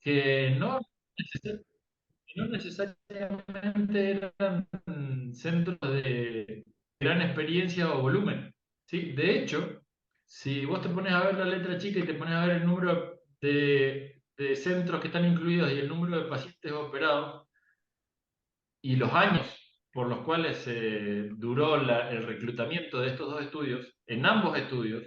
que no necesariamente eran centros de gran experiencia o volumen, ¿sí? De hecho, si vos te pones a ver la letra chica y te pones a ver el número de centros que están incluidos y el número de pacientes operados y los años por los cuales duró el reclutamiento de estos dos estudios, en ambos estudios,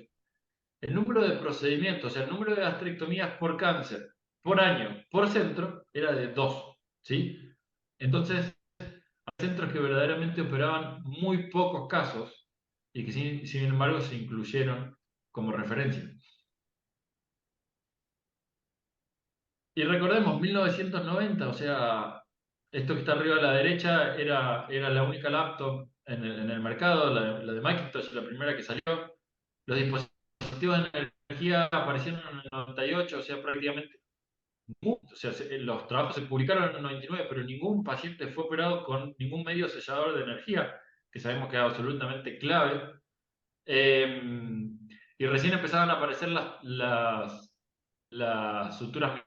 el número de procedimientos, o sea, el número de gastrectomías por cáncer, por año, por centro, era de 2, ¿sí? Entonces, centros que verdaderamente operaban muy pocos casos y que sin embargo se incluyeron como referencia. Y recordemos, 1990, o sea, esto que está arriba a la derecha era la única laptop en el mercado, la de Macintosh, la primera que salió. Los dispositivos de energía aparecieron en el 98, o sea, prácticamente, o sea, los trabajos se publicaron en el 99, pero ningún paciente fue operado con ningún medio sellador de energía, que sabemos que es absolutamente clave. Eh, y recién empezaban a aparecer las suturas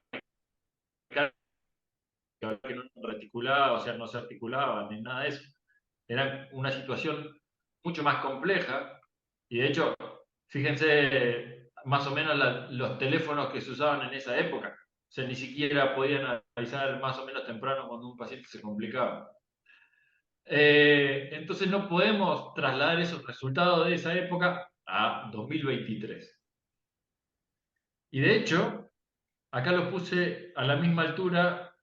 que no reticulaba, o sea, no se articulaban ni nada de eso. Era una situación mucho más compleja y de hecho, fíjense más o menos los teléfonos que se usaban en esa época. O sea, ni siquiera podían avisar más o menos temprano cuando un paciente se complicaba. Entonces no podemos trasladar esos resultados de esa época a 2023. Y de hecho, acá lo puse a la misma altura,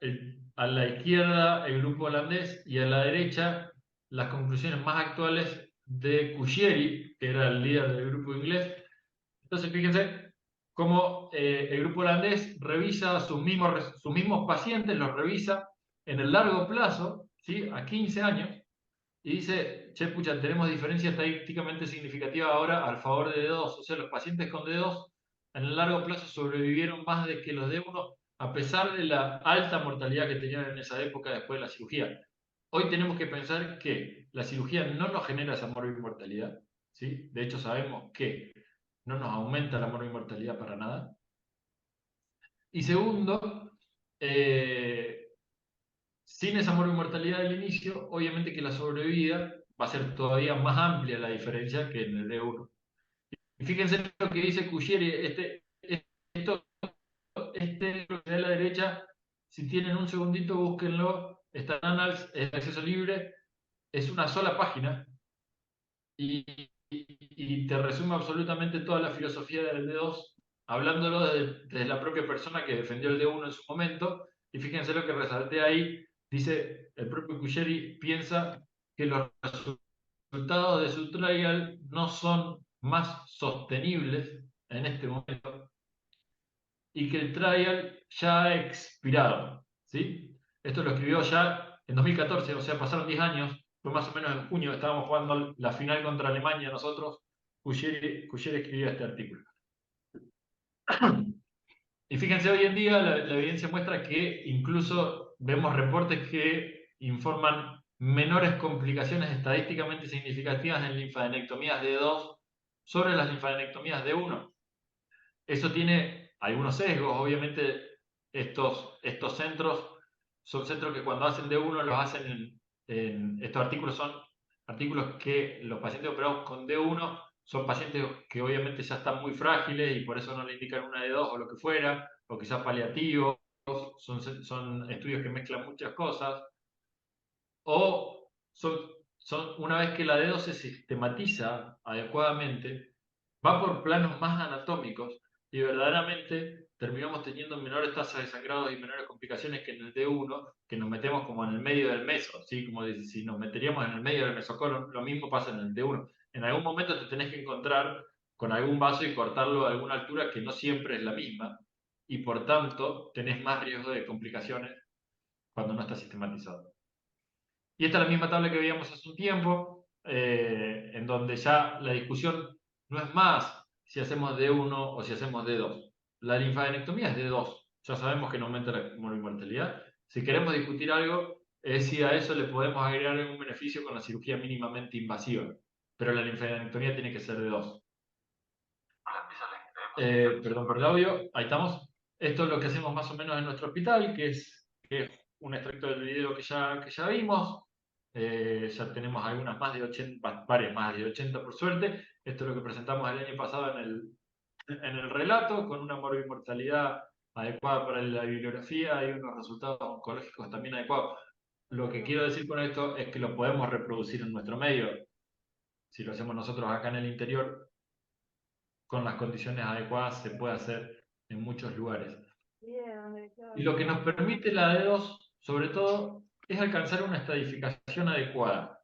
a la izquierda el grupo holandés y a la derecha las conclusiones más actuales de Cuschieri, que era el líder del grupo inglés. Entonces, fíjense cómo el grupo holandés revisa sus mismos pacientes, los revisa en el largo plazo, ¿sí? A 15 años, y dice, che, pucha, tenemos diferencia estadísticamente significativa ahora al favor de D2. O sea, los pacientes con D2 en el largo plazo sobrevivieron más de que los D1, a pesar de la alta mortalidad que tenían en esa época después de la cirugía. Hoy tenemos que pensar que la cirugía no nos genera esa mortalidad, ¿sí? De hecho, sabemos que no nos aumenta la mortalidad para nada. Y segundo, eh, sin esa mortalidad del inicio, obviamente que la sobrevida va a ser todavía más amplia la diferencia que en el D1. Y fíjense lo que dice Cuschieri, esto, este de la derecha, si tienen un segundito, búsquenlo, está en Annals, es de acceso libre, es una sola página y, y te resume absolutamente toda la filosofía del D2, hablándolo desde la propia persona que defendió el D1 en su momento. Y fíjense lo que resalté ahí, dice el propio Cuschieri piensa que los resultados de su trial no son más sostenibles en este momento y que el trial ya ha expirado, ¿sí? Esto lo escribió ya en 2014, o sea, pasaron 10 años, fue más o menos en junio, estábamos jugando la final contra Alemania nosotros, Cuschieri escribió este artículo. Y fíjense, hoy en día la evidencia muestra que incluso vemos reportes que informan menores complicaciones estadísticamente significativas en linfadenectomías de 2 sobre las linfadenectomías de 1. Eso tiene algunos sesgos, obviamente estos centros son centros que cuando hacen D1 los hacen estos artículos son artículos que los pacientes operados con D1 son pacientes que obviamente ya están muy frágiles y por eso no le indican una D2 o lo que fuera, o quizás paliativos, son estudios que mezclan muchas cosas, o son una vez que la D2 se sistematiza adecuadamente, va por planos más anatómicos y verdaderamente terminamos teniendo menores tasas de sangrados y menores complicaciones que en el D1, que nos metemos como en el medio del meso, ¿sí? Como si nos meteríamos en el medio del mesocolon, lo mismo pasa en el D1. En algún momento te tenés que encontrar con algún vaso y cortarlo a alguna altura que no siempre es la misma, y por tanto tenés más riesgo de complicaciones cuando no está sistematizado. Y esta es la misma tabla que veíamos hace un tiempo, en donde ya la discusión no es más si hacemos D1 o si hacemos D2. La linfadenectomía es D2. Ya sabemos que no aumenta la mortalidad. Si queremos discutir algo, es si a eso le podemos agregar algún beneficio con la cirugía mínimamente invasiva. Pero la linfadenectomía tiene que ser D2. Perdón por el audio. Ahí estamos. Esto es lo que hacemos más o menos en nuestro hospital, que es un extracto del video que ya vimos. Ya tenemos algunas más de 80, varias más de 80 por suerte. Esto es lo que presentamos el año pasado en el relato, con una mortalidad adecuada para la bibliografía y unos resultados oncológicos también adecuados. Lo que quiero decir con esto es que lo podemos reproducir en nuestro medio. Si lo hacemos nosotros acá en el interior, con las condiciones adecuadas, se puede hacer en muchos lugares. Y lo que nos permite la D2, sobre todo, es alcanzar una estadificación adecuada.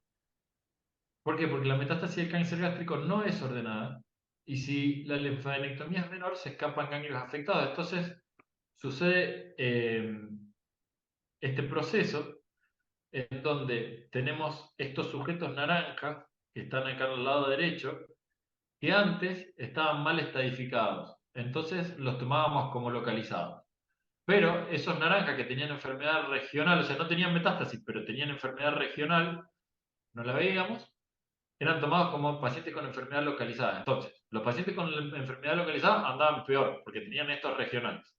¿Por qué? Porque la metástasis del cáncer gástrico no es ordenada y si la linfadenectomía es menor, se escapan ganglios afectados. Entonces, sucede este proceso en donde tenemos estos sujetos naranjas que están acá al lado derecho, que antes estaban mal estadificados. Entonces los tomábamos como localizados. Pero esos naranjas que tenían enfermedad regional, o sea, no tenían metástasis, pero tenían enfermedad regional, no la veíamos, eran tomados como pacientes con enfermedad localizada. Entonces, los pacientes con enfermedad localizada andaban peor, porque tenían estos regionales.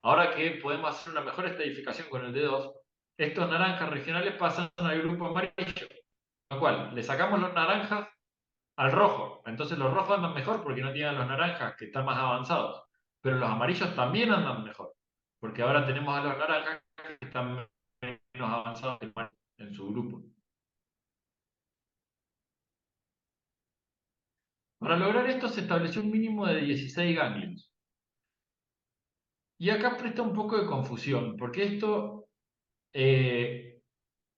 Ahora que podemos hacer una mejor estadificación con el D2, estos naranjas regionales pasan al grupo amarillo, lo cual le sacamos los naranjas al rojo. Entonces los rojos andan mejor porque no tienen los naranjas que están más avanzados. Pero los amarillos también andan mejor, porque ahora tenemos a los naranjas que están menos avanzados en su grupo. Para lograr esto se estableció un mínimo de 16 ganglios. Y acá presta un poco de confusión, porque esto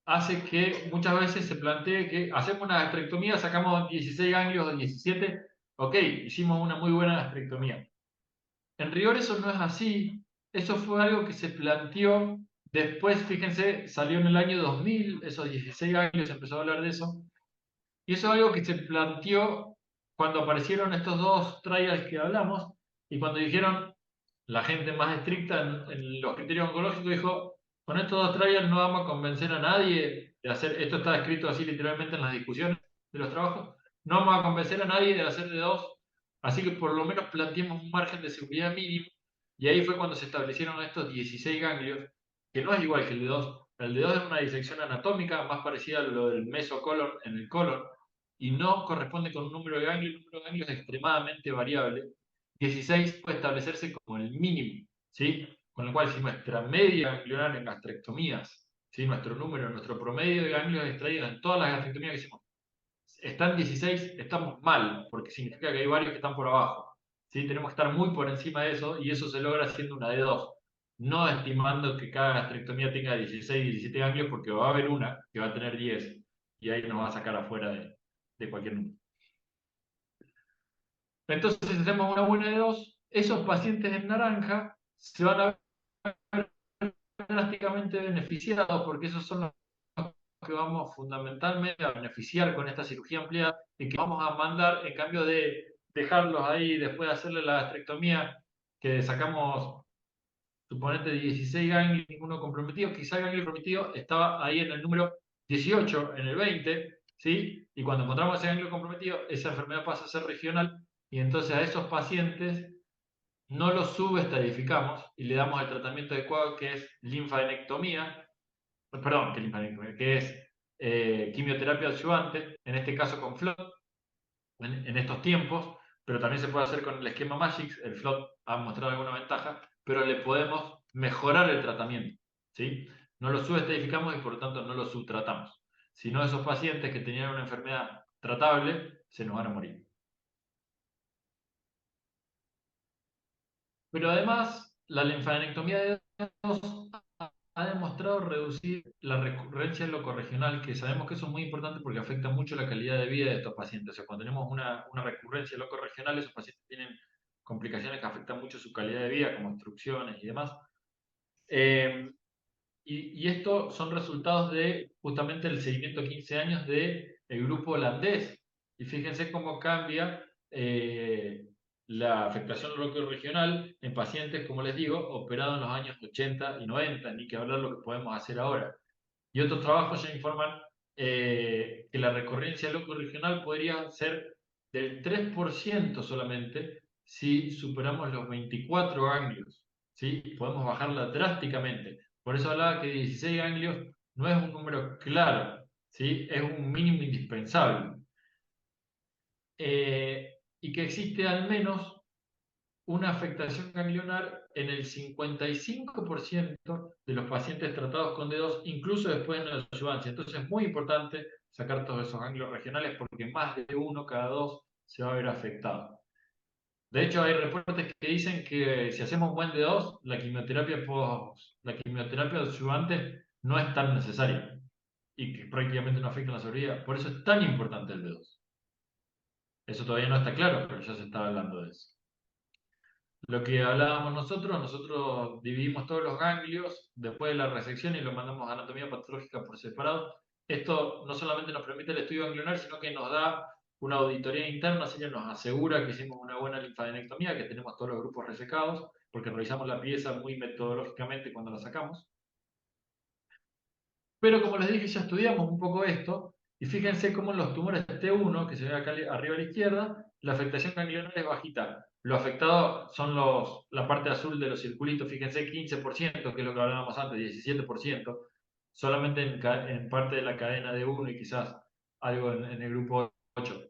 hace que muchas veces se plantee que hacemos una gastrectomía, sacamos 16 ganglios o 17, ok, hicimos una muy buena gastrectomía. En rigor eso no es así, eso fue algo que se planteó después, fíjense, salió en el año 2000, esos 16 ganglios, se empezó a hablar de eso, y eso es algo que se planteó cuando aparecieron estos dos trials que hablamos, y cuando dijeron, la gente más estricta en los criterios oncológicos dijo, con estos dos trials no vamos a convencer a nadie de hacer, esto está escrito así literalmente en las discusiones de los trabajos, no vamos a convencer a nadie de hacer de dos, así que por lo menos planteemos un margen de seguridad mínimo, y ahí fue cuando se establecieron estos 16 ganglios, que no es igual que el de dos. El de dos es una disección anatómica más parecida a lo del mesocolon en el colon, y no corresponde con un número de ganglios, el número de ganglios es extremadamente variable. 16 puede establecerse como el mínimo, ¿sí? Con lo cual, si nuestra media ganglionar en gastrectomías, ¿sí? Nuestro número, nuestro promedio de ganglios extraídos en todas las gastrectomías que hicimos, están 16, estamos mal, porque significa que hay varios que están por abajo, ¿sí? Tenemos que estar muy por encima de eso, y eso se logra haciendo una de dos, no estimando que cada gastrectomía tenga 16, 17 ganglios, porque va a haber una que va a tener 10, y ahí nos va a sacar afuera de cualquier número. Entonces, si hacemos una buena de dos, esos pacientes en naranja se van a ver drásticamente beneficiados porque esos son los que vamos fundamentalmente a beneficiar con esta cirugía ampliada y que vamos a mandar en cambio de dejarlos ahí después de hacerle la gastrectomía que sacamos, suponete 16 ganglios, ninguno comprometido, quizá el ganglio comprometido estaba ahí en el número 18, en el 20, ¿sí? Y cuando encontramos ese ganglio comprometido, esa enfermedad pasa a ser regional y entonces a esos pacientes no los subestadificamos y le damos el tratamiento adecuado que es linfadenectomía, perdón, que linfadenectomía, que es quimioterapia adyuvante, en este caso con FLOT, en estos tiempos, pero también se puede hacer con el esquema Magix, el FLOT ha mostrado alguna ventaja, pero le podemos mejorar el tratamiento, ¿sí? No lo subestadificamos y por lo tanto no lo subtratamos. Si no, esos pacientes que tenían una enfermedad tratable se nos van a morir. Pero además, la linfadenectomía de dos ha demostrado reducir la recurrencia locorregional, que sabemos que eso es muy importante porque afecta mucho la calidad de vida de estos pacientes. O sea, cuando tenemos una recurrencia locorregional, esos pacientes tienen complicaciones que afectan mucho su calidad de vida, como obstrucciones y demás. Eh, y esto son resultados de justamente el seguimiento a 15 años del grupo holandés. Y fíjense cómo cambia la afectación regional en pacientes, como les digo, operados en los años 80 y 90, ni que hablar lo que podemos hacer ahora. Y otros trabajos ya informan que la recurrencia regional podría ser del 3% solamente si superamos los 24 ganglios. ¿sí? Podemos bajarla drásticamente. Por eso hablaba que 16 ganglios no es un número claro, ¿sí? Es un mínimo indispensable. Y que existe al menos una afectación ganglionar en el 55% de los pacientes tratados con D2, incluso después de neoadjuvancia. Entonces es muy importante sacar todos esos ganglios regionales porque más de uno cada dos se va a ver afectado. De hecho, hay reportes que dicen que si hacemos un buen D2, la quimioterapia adyuvante no es tan necesaria y que prácticamente no afecta la sobrevida. Por eso es tan importante el D2. Eso todavía no está claro, pero ya se está hablando de eso. Lo que hablábamos nosotros dividimos todos los ganglios después de la resección y lo mandamos a anatomía patológica por separado. Esto no solamente nos permite el estudio ganglionar, sino que nos da una auditoría interna, así que nos asegura que hicimos una buena linfadenectomía, que tenemos todos los grupos resecados, porque revisamos la pieza muy metodológicamente cuando la sacamos. Pero como les dije, ya estudiamos un poco esto, y fíjense cómo en los tumores T1, que se ve acá arriba a la izquierda, la afectación ganglionar es bajita. Lo afectado son la parte azul de los circulitos, fíjense 15%, que es lo que hablábamos antes, 17%, solamente en parte de la cadena de 1 y quizás algo en el grupo 8.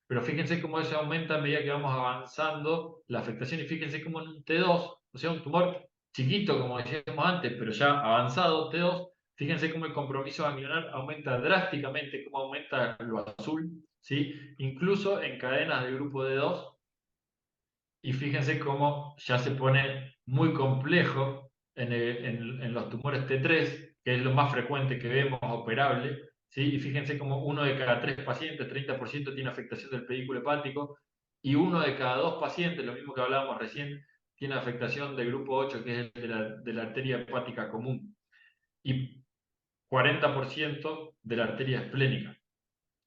Pero fíjense cómo eso aumenta a medida que vamos avanzando la afectación y fíjense cómo en un T2, o sea, un tumor chiquito, como decíamos antes, pero ya avanzado, T2, fíjense cómo el compromiso ganglionar aumenta drásticamente, cómo aumenta lo azul, ¿sí? Incluso en cadenas del grupo D2, y fíjense cómo ya se pone muy complejo en los tumores T3, que es lo más frecuente que vemos, operable, ¿sí? Y fíjense cómo uno de cada tres pacientes, 30%, tiene afectación del pedículo hepático, y uno de cada dos pacientes, lo mismo que hablábamos recién, tiene afectación del grupo 8, que es el de la arteria hepática común, y 40% de la arteria esplénica.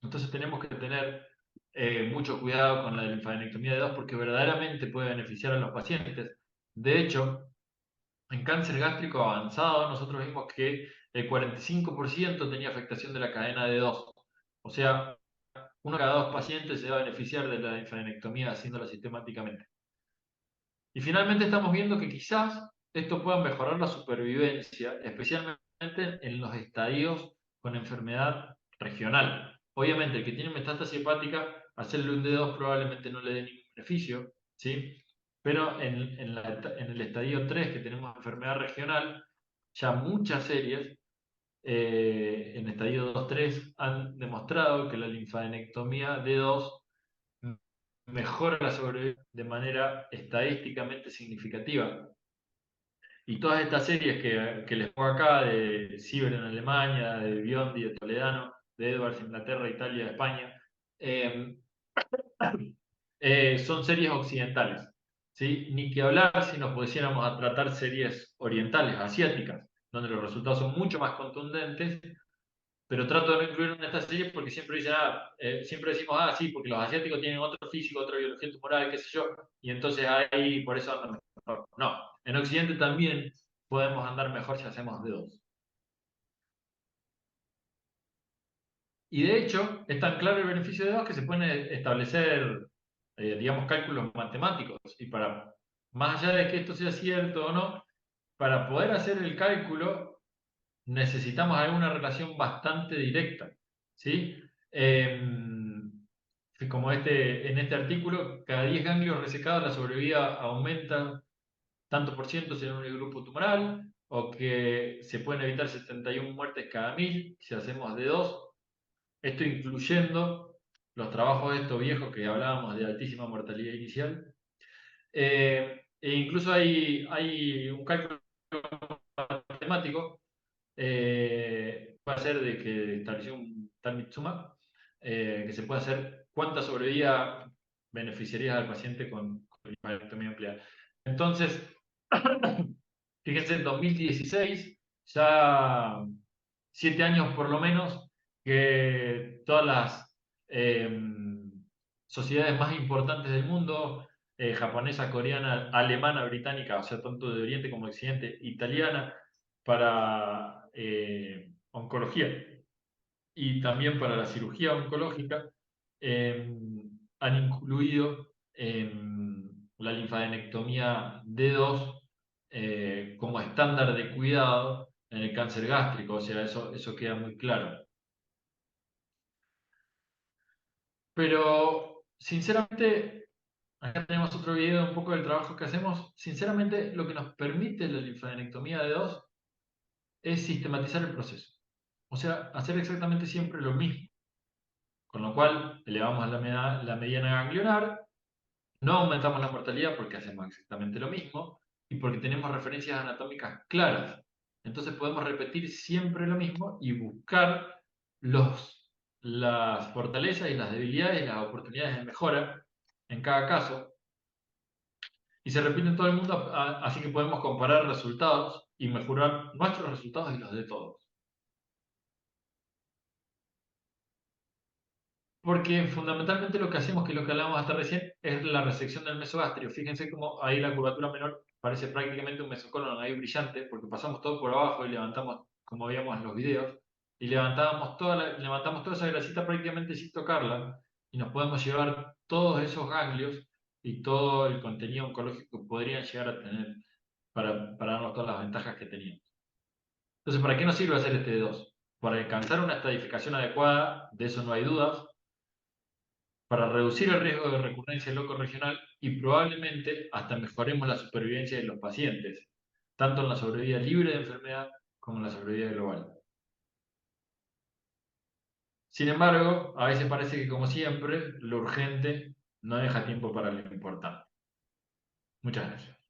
Entonces tenemos que tener mucho cuidado con la linfadenectomía de dos porque verdaderamente puede beneficiar a los pacientes. De hecho, en cáncer gástrico avanzado nosotros vimos que el 45% tenía afectación de la cadena de dos. O sea, uno de cada dos pacientes se va a beneficiar de la linfadenectomía haciéndola sistemáticamente. Y finalmente estamos viendo que quizás esto pueda mejorar la supervivencia, especialmente en los estadios con enfermedad regional. Obviamente, el que tiene metástasis hepática, hacerle un D2 probablemente no le dé ningún beneficio, ¿sí? Pero en el estadio 3, que tenemos enfermedad regional, ya muchas series en estadio 2-3 han demostrado que la linfadenectomía D2 mejora la sobrevivencia de manera estadísticamente significativa. Y todas estas series que les pongo acá, de Ciber en Alemania, de Biondi, de Toledano, de Edwards, Inglaterra, Italia, España, eh, son series occidentales. ¿Sí? Ni que hablar si nos pusiéramos a tratar series orientales, asiáticas, donde los resultados son mucho más contundentes, pero trato de no incluirlo en esta serie porque siempre decimos, sí, porque los asiáticos tienen otro físico, otra biología tumoral, qué sé yo, y entonces ahí por eso andan mejor. No, en Occidente también podemos andar mejor si hacemos dedos. Y de hecho, es tan claro el beneficio de dedos que se pueden establecer, digamos, cálculos matemáticos. Y más allá de que esto sea cierto o no, para poder hacer el cálculo necesitamos alguna relación bastante directa, ¿sí? Como en este artículo, cada 10 ganglios resecados la sobrevida aumenta tanto por ciento según el grupo tumoral, o que se pueden evitar 71 muertes cada 1000 si hacemos de 2, esto incluyendo los trabajos de estos viejos que hablábamos de altísima mortalidad inicial. E incluso hay un cálculo matemático puede ser de que estableció un tal Mitsuma, que se puede hacer cuánta sobrevida beneficiaría al paciente con hiparectomía nuclear. Entonces, fíjense, en 2016, ya 7 años por lo menos, que todas las sociedades más importantes del mundo, japonesa, coreana, alemana, británica, o sea, tanto de Oriente como de Occidente, italiana, para oncología y también para la cirugía oncológica, eh, han incluido la linfadenectomía D2 como estándar de cuidado en el cáncer gástrico, o sea, eso queda muy claro. Pero, sinceramente, acá tenemos otro video un poco del trabajo que hacemos. Sinceramente, lo que nos permite la linfadenectomía de 2 es sistematizar el proceso. O sea, hacer exactamente siempre lo mismo. Con lo cual, elevamos la mediana ganglionar, no aumentamos la mortalidad porque hacemos exactamente lo mismo y porque tenemos referencias anatómicas claras. Entonces podemos repetir siempre lo mismo y buscar las fortalezas y las debilidades y las oportunidades de mejora en cada caso. Y se repite en todo el mundo, así que podemos comparar resultados y mejorar nuestros resultados y los de todos. Porque fundamentalmente lo que hacemos, que es lo que hablábamos hasta recién, es la resección del mesogastrio. Fíjense cómo ahí la curvatura menor parece prácticamente un mesocolon ahí brillante, porque pasamos todo por abajo y levantamos, como veíamos en los videos, y levantamos toda esa grasita prácticamente sin tocarla, y nos podemos llevar todos esos ganglios y todo el contenido oncológico que podrían llegar a tener para darnos todas las ventajas que teníamos. Entonces, ¿para qué nos sirve hacer este D2? Para alcanzar una estadificación adecuada, de eso no hay dudas, para reducir el riesgo de recurrencia loco-regional y probablemente hasta mejoremos la supervivencia de los pacientes, tanto en la sobrevida libre de enfermedad como en la sobrevida global. Sin embargo, a veces parece que, como siempre, lo urgente no deja tiempo para lo importante. Muchas gracias.